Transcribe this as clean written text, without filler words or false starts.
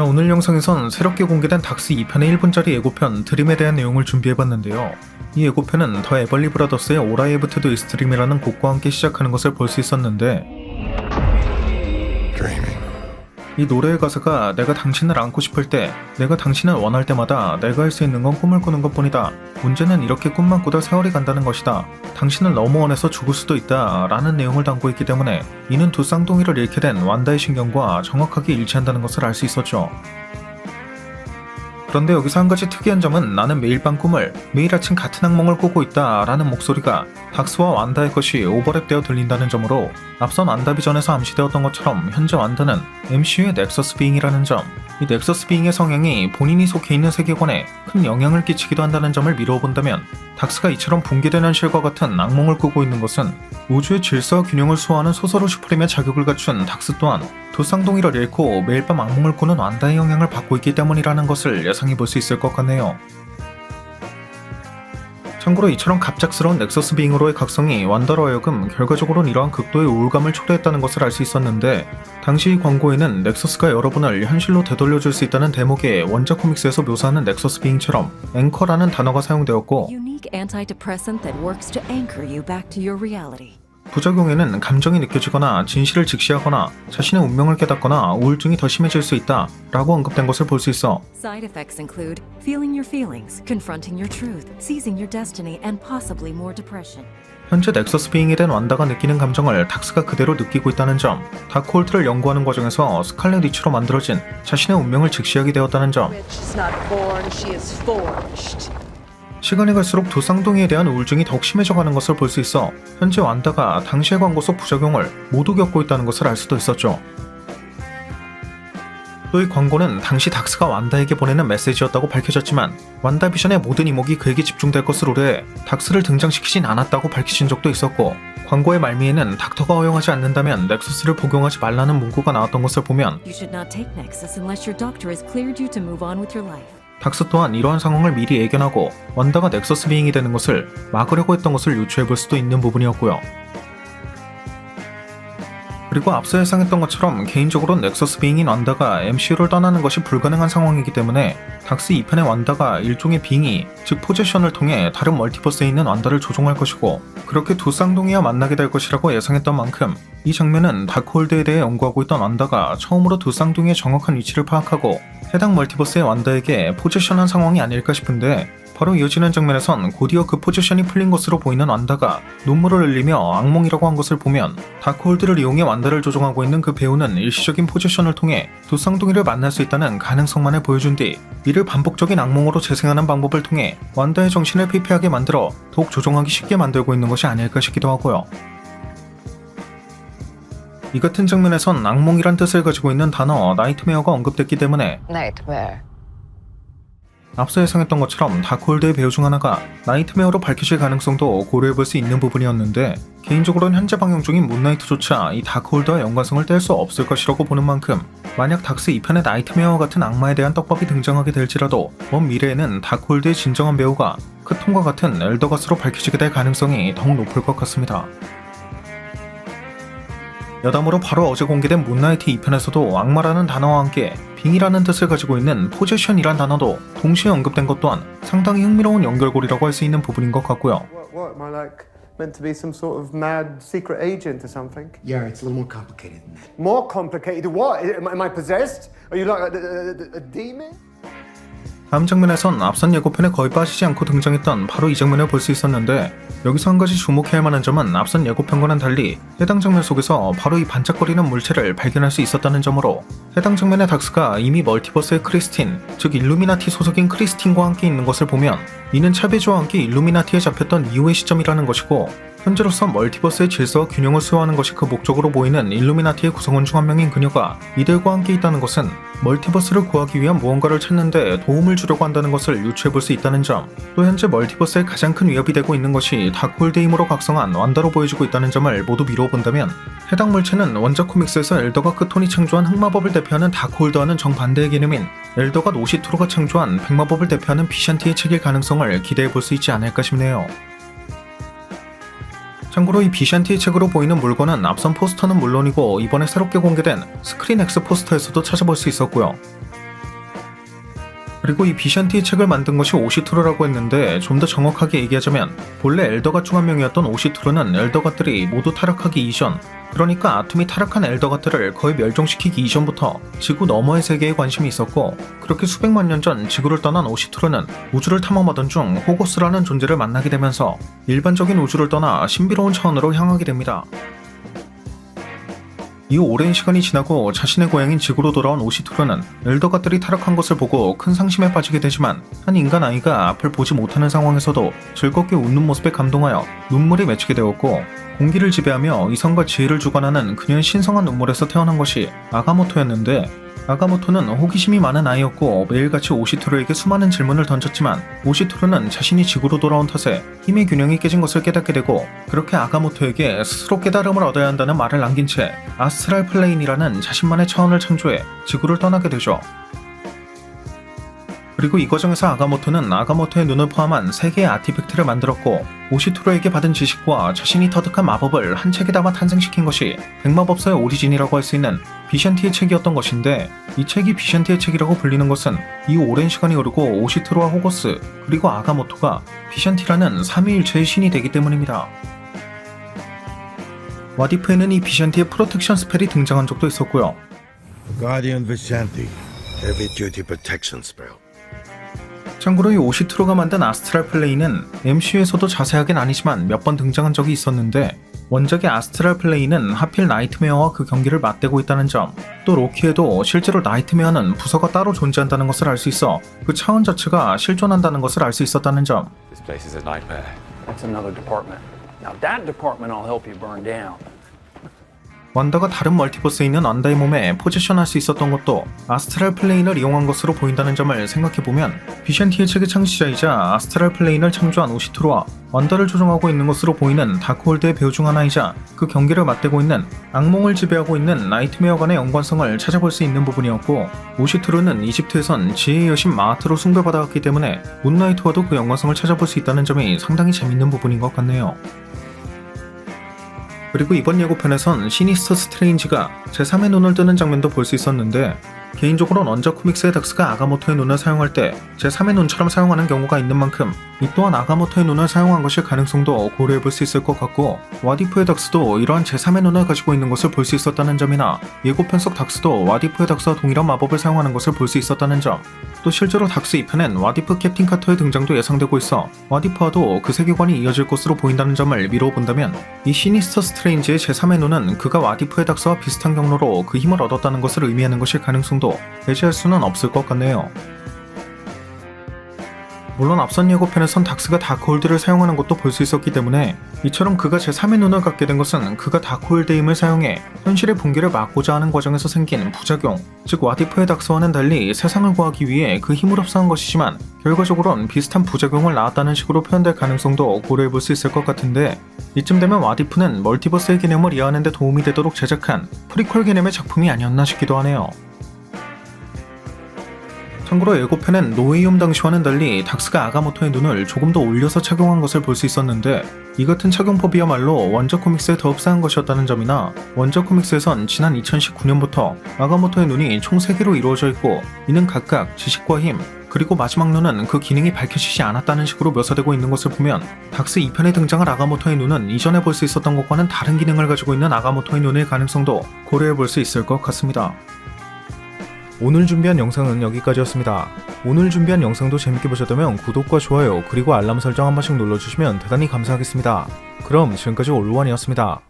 자, 오늘 영상에선 새롭게 공개된 닥스 2편의 1분짜리 예고편 드림에 대한 내용을 준비해봤는데요. 이 예고편은 더 에벌리 브라더스의 All I Have to Do Is Dream이라는 곡과 함께 시작하는 것을 볼 수 있었는데, 이 노래의 가사가 내가 당신을 안고 싶을 때, 내가 당신을 원할 때마다 내가 할 수 있는 건 꿈을 꾸는 것뿐이다. 문제는 이렇게 꿈만 꾸다 세월이 간다는 것이다. 당신을 너무 원해서 죽을 수도 있다. 라는 내용을 담고 있기 때문에 이는 두 쌍둥이를 잃게 된 완다의 신경과 정확하게 일치한다는 것을 알 수 있었죠. 그런데 여기서 한 가지 특이한 점은 나는 매일 밤 꿈을, 매일 아침 같은 악몽을 꾸고 있다 라는 목소리가 닥스와 완다의 것이 오버랩되어 들린다는 점으로 앞선 완다비전에서 암시되었던 것처럼 현재 완다는 MCU의 넥서스 비잉이라는 점, 이 넥서스 비잉의 성향이 본인이 속해 있는 세계관에 큰 영향을 끼치기도 한다는 점을 미루어 본다면, 닥스가 이처럼 붕괴된 현실과 같은 악몽을 꾸고 있는 것은 우주의 질서와 균형을 수호하는 소설의 슈프림의 자격을 갖춘 닥스 또한 두 쌍둥이를 잃고 매일 밤 악몽을 꾸는 완다의 영향을 받고 있기 때문이라는 것을 예상해 볼 수 있을 것 같네요. 참고로 이처럼 갑작스러운 넥서스 비잉으로의 각성이 완다로 하여금 결과적으로는 이러한 극도의 우울감을 초래했다는 것을 알 수 있었는데, 당시 이 광고에는 넥서스가 여러분을 현실로 되돌려줄 수 있다는 대목의 원작 코믹스에서 묘사하는 넥서스 비잉처럼 앵커라는 단어가 사용되었고, Unique antidepressant that works to anchor you back to your reality. 부작용에는 감정이 느껴지거나 진실을 직시하거나 자신의 운명을 깨닫거나 우울증이 더 심해질 수 있다 라고 언급된 것을 볼 수 있어. Side effects include feeling your feelings, confronting your truth, seizing your destiny, and possibly more depression. 현재 넥서스 비잉이 된 완다가 느끼는 감정을 닥스가 그대로 느끼고 있다는 점, 다크홀트를 연구하는 과정에서 스칼렛 위치로 만들어진 자신의 운명을 직시하게 되었다는 점, 시간이 갈수록 두 쌍둥이에 대한 우울증이 더욱 심해져가는 것을 볼 수 있어 현재 완다가 당시의 광고 속 부작용을 모두 겪고 있다는 것을 알 수도 있었죠. 또 이 광고는 당시 닥스가 완다에게 보내는 메시지였다고 밝혀졌지만, 완다비전의 모든 이목이 그에게 집중될 것을 우려해 닥스를 등장시키진 않았다고 밝히신 적도 있었고, 광고의 말미에는 닥터가 허용하지 않는다면 넥서스를 복용하지 말라는 문구가 나왔던 것을 보면 You should not take Nexus unless your doctor has cleared you to move on with your life. 닥스 또한 이러한 상황을 미리 예견하고 완다가 넥서스 비잉이 되는 것을 막으려고 했던 것을 유추해볼 수도 있는 부분이었고요. 그리고 앞서 예상했던 것처럼 개인적으로는 넥서스 비잉인 완다가 MCU를 떠나는 것이 불가능한 상황이기 때문에 닥스 2편의 완다가 일종의 빙의, 즉 포제션을 통해 다른 멀티버스에 있는 완다를 조종할 것이고, 그렇게 두 쌍둥이와 만나게 될 것이라고 예상했던 만큼 이 장면은 다크홀드에 대해 연구하고 있던 완다가 처음으로 두 쌍둥이의 정확한 위치를 파악하고 해당 멀티버스의 완다에게 포제션한 상황이 아닐까 싶은데, 바로 이어지는 장면에선 곧이어 그 포지션이 풀린 것으로 보이는 완다가 눈물을 흘리며 악몽이라고 한 것을 보면, 다크홀드를 이용해 완다를 조종하고 있는 그 배우는 일시적인 포지션을 통해 두 쌍둥이를 만날 수 있다는 가능성만을 보여준 뒤 이를 반복적인 악몽으로 재생하는 방법을 통해 완다의 정신을 피폐하게 만들어 더욱 조종하기 쉽게 만들고 있는 것이 아닐까 싶기도 하고요. 이 같은 장면에선 악몽이란 뜻을 가지고 있는 단어 나이트메어가 언급됐기 때문에 앞서 예상했던 것처럼 다크홀드의 배우 중 하나가 나이트메어로 밝혀질 가능성도 고려해볼 수 있는 부분이었는데, 개인적으로는 현재 방영 중인 문나이트조차 이 다크홀드와 연관성을 뗄 수 없을 것이라고 보는 만큼, 만약 닥스 2편의 나이트메어와 같은 악마에 대한 떡밥이 등장하게 될지라도 먼 미래에는 다크홀드의 진정한 배우가 크톤과 같은 엘더가스로 밝혀지게 될 가능성이 더욱 높을 것 같습니다. 여담으로 바로 어제 공개된 문나이트 2편에서도 악마라는 단어와 함께 빙이라는 뜻을 가지고 있는 포제션이란 단어도 동시에 언급된 것 또한 상당히 흥미로운 연결고리라고 할 수 있는 부분인 것 같고요. What am I like meant to be some sort of mad secret agent or something? Yeah, it's a little more complicated than that. More complicated? What? Am I possessed? Are you like a demon? 다음 장면에선 앞선 예고편에 거의 빠지지 않고 등장했던 바로 이 장면을 볼 수 있었는데, 여기서 한 가지 주목해야 할 만한 점은 앞선 예고편과는 달리 해당 장면 속에서 바로 이 반짝거리는 물체를 발견할 수 있었다는 점으로, 해당 장면의 닥스가 이미 멀티버스의 크리스틴, 즉 일루미나티 소속인 크리스틴과 함께 있는 것을 보면 이는 차베즈와 함께 일루미나티에 잡혔던 이후의 시점이라는 것이고, 현재로서 멀티버스의 질서와 균형을 수호하는 것이 그 목적으로 보이는 일루미나티의 구성원 중 한 명인 그녀가 이들과 함께 있다는 것은 멀티버스를 구하기 위한 무언가를 찾는데 도움을 주려고 한다는 것을 유추해볼 수 있다는 점, 또 현재 멀티버스의 가장 큰 위협이 되고 있는 것이 다크홀드의 힘으로 각성한 완다로 보여지고 있다는 점을 모두 미루어 본다면, 해당 물체는 원작 코믹스에서 엘더가 크톤이 창조한 흑마법을 대표하는 다크홀드와는 정반대의 개념인 엘더가 노시토로가 창조한 백마법을 대표하는 비샨티의 책일 가능성을 기대해볼 수 있지 않을까 싶네요. 참고로 이 비샨티의 책으로 보이는 물건은 앞선 포스터는 물론이고 이번에 새롭게 공개된 스크린 X 포스터에서도 찾아볼 수 있었고요. 그리고 이 비샨티의 책을 만든 것이 오시트로라고 했는데 좀 더 정확하게 얘기하자면 본래 엘더갓 중 한 명이었던 오시트로는 엘더갓들이 모두 타락하기 이전, 그러니까 아툼이 타락한 엘더갓들을 거의 멸종시키기 이전부터 지구 너머의 세계에 관심이 있었고, 그렇게 수백만 년 전 지구를 떠난 오시트로는 우주를 탐험하던 중 호고스라는 존재를 만나게 되면서 일반적인 우주를 떠나 신비로운 차원으로 향하게 됩니다. 이후 오랜 시간이 지나고 자신의 고향인 지구로 돌아온 오시트로는 엘더갓들이 타락한 것을 보고 큰 상심에 빠지게 되지만, 한 인간 아이가 앞을 보지 못하는 상황에서도 즐겁게 웃는 모습에 감동하여 눈물이 맺히게 되었고, 공기를 지배하며 이성과 지혜를 주관하는 그녀의 신성한 눈물에서 태어난 것이 아가모토였는데, 아가모토는 호기심이 많은 아이였고 매일같이 오시트로에게 수많은 질문을 던졌지만 오시트로는 자신이 지구로 돌아온 탓에 힘의 균형이 깨진 것을 깨닫게 되고, 그렇게 아가모토에게 스스로 깨달음을 얻어야 한다는 말을 남긴 채 아스트랄 플레인이라는 자신만의 차원을 창조해 지구를 떠나게 되죠. 그리고 이 과정에서 아가모토는 아가모토의 눈을 포함한 3개의 아티팩트를 만들었고, 오시트로에게 받은 지식과 자신이 터득한 마법을 한 책에 담아 탄생시킨 것이 백마법사의 오리진이라고 할 수 있는 비샨티의 책이었던 것인데, 이 책이 비샨티의 책이라고 불리는 것은 이 오랜 시간이 흐르고 오시트로와 호거스 그리고 아가모토가 비샨티라는 삼위일체의 신이 되기 때문입니다. 와디프에는 이 비샨티의 프로텍션 스펠이 등장한 적도 있었고요. Guardian Vishanti, Heavy Duty Protection Spell. 참고로 이 오시트로가 만든 아스트랄 플레이는 MCU에서도 자세하긴 아니지만 몇 번 등장한 적이 있었는데, 원작의 아스트랄 플레이는 하필 나이트메어와 그 경기를 맞대고 있다는 점, 또 로키에도 실제로 나이트메어는 부서가 따로 존재한다는 것을 알 수 있어 그 차원 자체가 실존한다는 것을 알 수 있었다는 점. This place is a nightmare. That's another department. Now that department will help you burn down. 완다가 다른 멀티버스에 있는 완다의 몸에 포지션할 수 있었던 것도 아스트랄 플레인을 이용한 것으로 보인다는 점을 생각해보면, 비샨티의 책의 창시자이자 아스트랄 플레인을 창조한 오시트로와 완다를 조종하고 있는 것으로 보이는 다크홀드의 배우 중 하나이자 그 경기를 맞대고 있는 악몽을 지배하고 있는 나이트메어 간의 연관성을 찾아볼 수 있는 부분이었고, 오시트로는 이집트에선 지혜의 여신 마하트로 숭배받아왔기 때문에 문나이트와도 그 연관성을 찾아볼 수 있다는 점이 상당히 재밌는 부분인 것 같네요. 그리고 이번 예고편에선 시니스터 스트레인지가 제3의 눈을 뜨는 장면도 볼 수 있었는데, 개인적으로는 원작 코믹스의 닥스가 아가모토의 눈을 사용할 때 제3의 눈처럼 사용하는 경우가 있는 만큼 이 또한 아가모토의 눈을 사용한 것일 가능성도 고려해볼 수 있을 것 같고, 와디프의 닥스도 이러한 제3의 눈을 가지고 있는 것을 볼 수 있었다는 점이나, 예고편 속 닥스도 와디프의 닥스와 동일한 마법을 사용하는 것을 볼 수 있었다는 점, 또 실제로 닥스 2편엔 와디프 캡틴 카터의 등장도 예상되고 있어 와디프와도 그 세계관이 이어질 것으로 보인다는 점을 미루어 본다면, 이 시니스터 스트레인지의 제3의 눈은 그가 와디프의 닥스와 비슷한 경로로 그 힘을 얻었다는 것을 의미하는 것일 가능성도 배제할 수는 없을 것 같네요. 물론 앞선 예고편에선 닥스가 다크홀드를 사용하는 것도 볼 수 있었기 때문에, 이처럼 그가 제3의 눈을 갖게 된 것은 그가 다크홀드의 힘을 사용해 현실의 붕괴를 막고자 하는 과정에서 생긴 부작용, 즉 와디프의 닥스와는 달리 세상을 구하기 위해 그 힘을 흡수한 것이지만 결과적으로는 비슷한 부작용을 낳았다는 식으로 표현될 가능성도 고려해볼 수 있을 것 같은데, 이쯤 되면 와디프는 멀티버스의 개념을 이해하는 데 도움이 되도록 제작한 프리퀄 개념의 작품이 아니었나 싶기도 하네요. 참고로 예고편엔 노웨이홈 당시와는 달리 닥스가 아가모토의 눈을 조금 더 올려서 착용한 것을 볼 수 있었는데, 이 같은 착용법이야말로 원작 코믹스에 더 흡사한 것이었다는 점이나, 원작 코믹스에선 지난 2019년부터 아가모토의 눈이 총 3개로 이루어져 있고, 이는 각각 지식과 힘, 그리고 마지막 눈은 그 기능이 밝혀지지 않았다는 식으로 묘사되고 있는 것을 보면, 닥스 2편에 등장할 아가모토의 눈은 이전에 볼 수 있었던 것과는 다른 기능을 가지고 있는 아가모토의 눈일 가능성도 고려해볼 수 있을 것 같습니다. 오늘 준비한 영상은 여기까지였습니다. 오늘 준비한 영상도 재밌게 보셨다면 구독과 좋아요 그리고 알람 설정 한 번씩 눌러주시면 대단히 감사하겠습니다. 그럼 지금까지 올루원이었습니다.